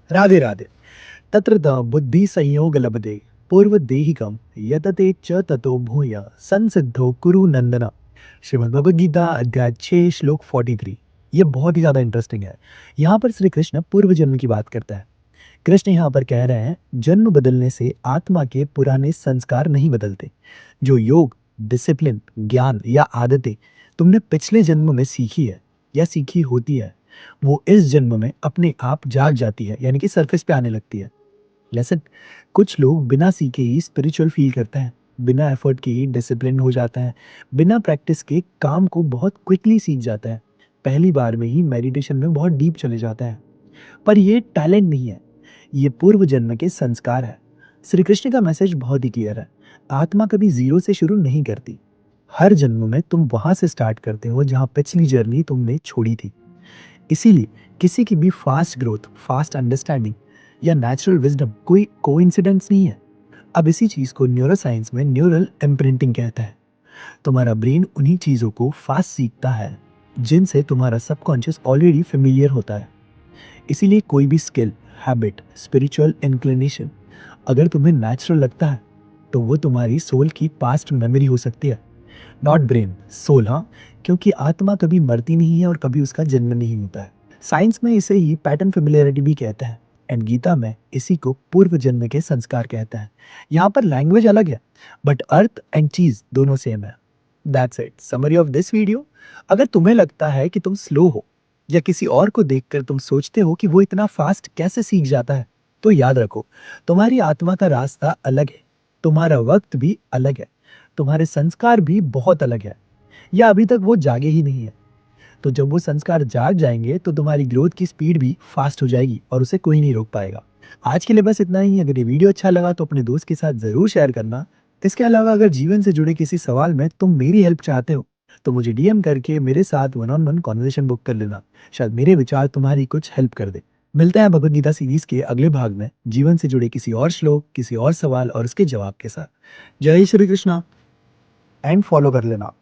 राधे राधे। तत्रत बुद्धि संयोग लभते पूर्व देहिकम यतते च ततो भूय संसिद्धो कुरु नंदन। श्रीमद् भगवद गीता अध्याय 6 श्लोक 43। ये बहुत ही ज्यादा इंटरेस्टिंग है। यहाँ पर श्री कृष्ण पूर्व जन्म की बात करता है। कृष्ण यहाँ पर कह रहे हैं जन्म बदलने से आत्मा के पुराने संस्कार नहीं बदलते। जो योग, डिसिप्लिन, ज्ञान या आदतें तुमने पिछले जन्म में सीखी है या सीखी होती है, वो इस जन्म में अपने आप जाग जाती है, यानी कि सरफेस पे आने लगती है। जैसे कुछ लोग बिना सीखे ही स्पिरिचुअल फील करते हैं, बिना एफर्ट के ही डिसिप्लिन हो जाता है, बिना प्रैक्टिस के काम को बहुत क्विकली सीख जाता है, पहली बार में ही मेडिटेशन में बहुत डीप चले जाता है। पर ये टैलेंट नहीं है, ये पूर्व जन्म के संस्कार है। श्री कृष्ण का मैसेज बहुत ही क्लियर है। आत्मा कभी जीरो से शुरू नहीं करती। हर जन्म में तुम वहां से स्टार्ट करते हो जहां पिछली जर्नी तुमने छोड़ी थी। इसीलिए किसी की भी फास्ट ग्रोथ, फास्ट अंडरस्टैंडिंग या नेचुरल विजडम कोई कोइंसिडेंस नहीं है। अब इसी चीज को न्यूरोसाइंस में न्यूरल इम्प्रिंटिंग कहता है। तुम्हारा ब्रेन उन्हीं चीजों को फास्ट सीखता है जिनसे तुम्हारा सबकॉन्शियस ऑलरेडी फेमिलियर होता है। इसीलिए कोई भी स्किल, हैबिट, स्पिरिचुअल इंक्लिनेशन अगर तुम्हें नेचुरल लगता है तो वो तुम्हारी सोल की पास्ट मेमोरी हो सकती है। Not brain, soul. हाँ, क्योंकि आत्मा कभी मरती नहीं है और कभी उसका जन्म नहीं होता है। साइंस में इसे ही पैटर्न फेमिलियरिटी भी कहते हैं एंड गीता में इसी को पूर्व जन्म के संस्कार कहते हैं। यहाँ पर लैंग्वेज अलग है बट अर्थ एंड चीज दोनों सेम है। That's it, summary of this video. अगर तुम्हें लगता है कि तुम स्लो हो या किसी और को देखकर तुम सोचते हो कि वो इतना फास्ट कैसे सीख जाता है, तो याद रखो, तुम्हारी आत्मा का रास्ता अलग है, तुम्हारा वक्त भी अलग है, तुम्हारे संस्कार भी बहुत अलग है, या अभी तक वो जागे ही नहीं है। तो जब वो संस्कार जाग जाएंगे तो तुम्हारी ग्रोथ की स्पीड भी फास्ट हो जाएगी और उसे कोई नहीं रोक पाएगा। आज के लिए बस इतना ही। अगर ये वीडियो अच्छा लगा तो अपने दोस्त के साथ जरूर शेयर करना। इसके अलावा अगर जीवन से जुड़े किसी सवाल में तुम मेरी हेल्प चाहते हो तो मुझे डीएम करके मेरे साथ one on one conversation book कर लेना। शायद मेरे विचार तुम्हारी कुछ हेल्प कर दे। मिलते हैं भगवद गीता सीरीज के अगले भाग में जीवन से जुड़े किसी और श्लोक, किसी और सवाल और उसके जवाब के साथ। जय श्री कृष्णा एंड फॉलो कर लेना।